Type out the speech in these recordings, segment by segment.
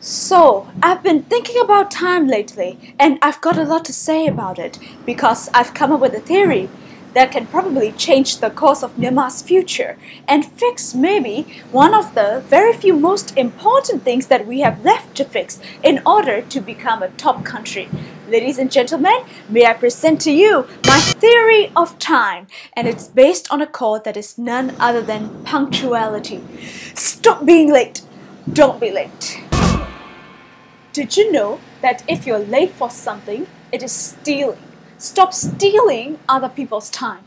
So, I've been thinking about time lately, and I've got a lot to say about it because I've come up with a theory that can probably change the course of Myanmar's future and fix maybe one of the very few most important things that we have left to fix in order to become a top country. Ladies and gentlemen, may I present to you my theory of time, and it's based on a code that is none other than punctuality. Stop being late. Don't be late. Did you know that if you're late for something, it is stealing? Stop stealing other people's time.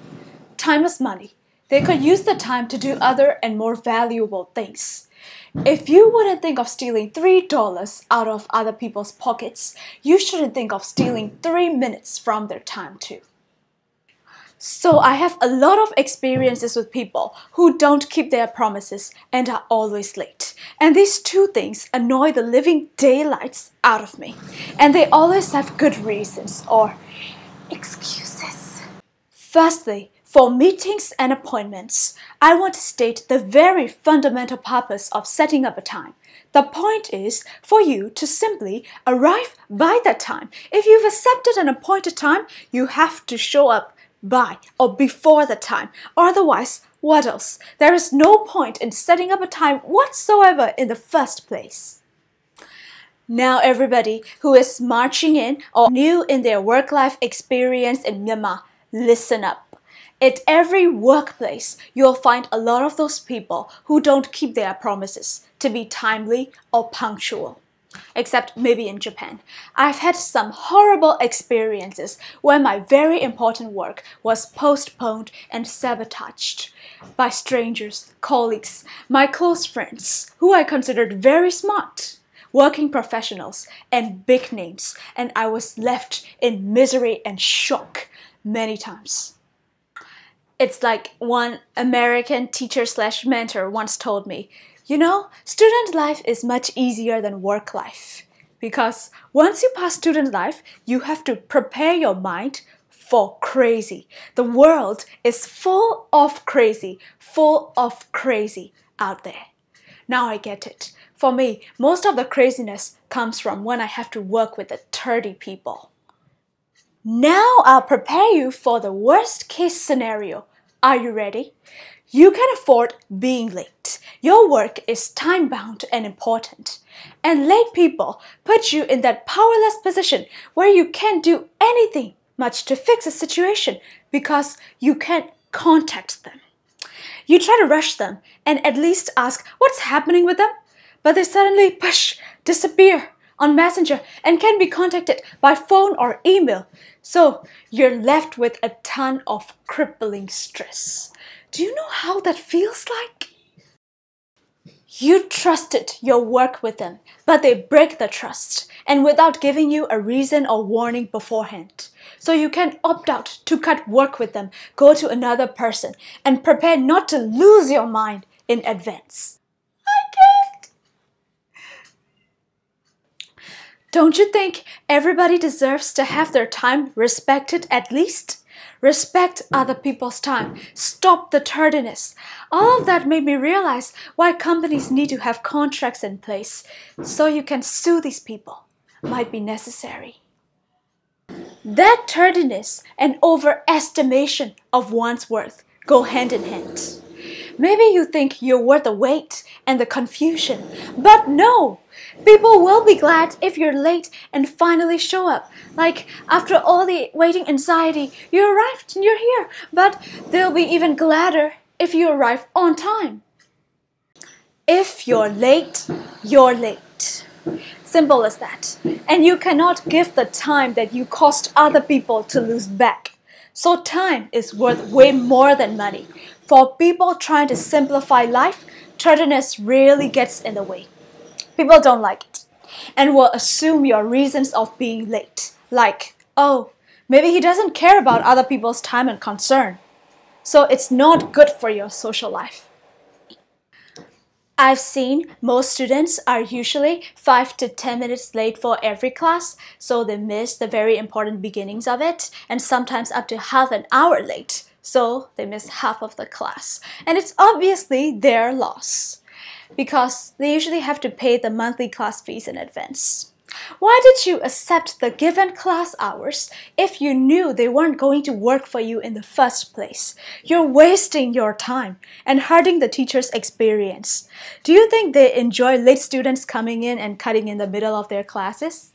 Time is money. They could use the time to do other and more valuable things. If you wouldn't think of stealing $3 out of other people's pockets, you shouldn't think of stealing 3 minutes from their time too. So I have a lot of experiences with people who don't keep their promises and are always late. And these two things annoy the living daylights out of me. And they always have good reasons or excuses. Firstly, for meetings and appointments, I want to state the very fundamental purpose of setting up a time. The point is for you to simply arrive by that time. If you've accepted an appointed time, you have to show up by or before the time. Otherwise, what else? There is no point in setting up a time whatsoever in the first place. Now everybody who is marching in or new in their work-life experience in Myanmar, listen up. At every workplace, you'll find a lot of those people who don't keep their promises to be timely or punctual. Except maybe in Japan. I've had some horrible experiences where my very important work was postponed and sabotaged by strangers, colleagues, my close friends, who I considered very smart, working professionals, and big names, and I was left in misery and shock many times. It's like one American teacher/mentor once told me, you know, student life is much easier than work life because once you pass student life, you have to prepare your mind for crazy. The world is full of crazy out there. Now I get it. For me, most of the craziness comes from when I have to work with the 30 people. Now I'll prepare you for the worst case scenario. Are you ready? You can afford being late. Your work is time-bound and important. And late people put you in that powerless position where you can't do anything much to fix a situation because you can't contact them. You try to rush them and at least ask what's happening with them, but they suddenly disappear on Messenger and can be contacted by phone or email. So you're left with a ton of crippling stress. Do you know how that feels like? You trusted your work with them, but they break the trust and without giving you a reason or warning beforehand. So you can opt out to cut work with them, go to another person, and prepare not to lose your mind in advance. I can't. Don't you think everybody deserves to have their time respected at least? Respect other people's time. Stop the tardiness. All of that made me realize why companies need to have contracts in place so you can sue these people. Might be necessary. That tardiness and overestimation of one's worth go hand in hand. Maybe you think you're worth the wait and the confusion, but no! People will be glad if you're late and finally show up. Like, after all the waiting anxiety, you arrived and you're here, but they'll be even gladder if you arrive on time. If you're late, you're late. Simple as that. And you cannot give the time that you cost other people to lose back. So time is worth way more than money. For people trying to simplify life, tardiness really gets in the way. People don't like it and will assume your reasons of being late. Like, oh, maybe he doesn't care about other people's time and concern. So it's not good for your social life. I've seen most students are usually 5 to 10 minutes late for every class, so they miss the very important beginnings of it, and sometimes up to half an hour late, so they miss half of the class. And it's obviously their loss. because they usually have to pay the monthly class fees in advance. Why did you accept the given class hours if you knew they weren't going to work for you in the first place? You're wasting your time and hurting the teacher's experience. Do you think they enjoy late students coming in and cutting in the middle of their classes?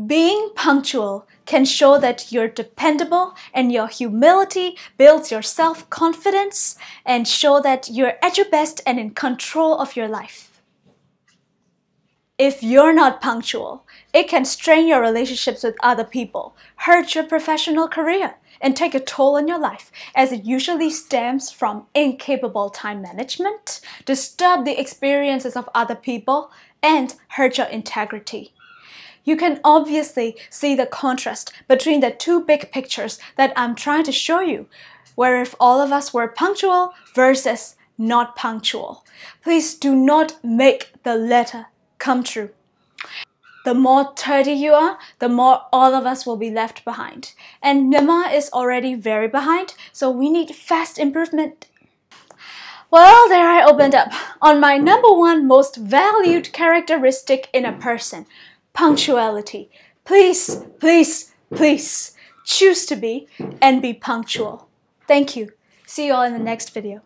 Being punctual can show that you're dependable, and your humility builds your self-confidence and show that you're at your best and in control of your life. If you're not punctual, it can strain your relationships with other people, hurt your professional career, and take a toll on your life, as it usually stems from incapable time management, disturb the experiences of other people, and hurt your integrity. You can obviously see the contrast between the two big pictures that I'm trying to show you, where if all of us were punctual versus not punctual. Please do not make the latter come true. The more 30 you are, the more all of us will be left behind. And Myanmar is already very behind, so we need fast improvement. Well, there I opened up on my number one most valued characteristic in a person, punctuality. Please, please, please choose to be and be punctual. Thank you. See you all in the next video.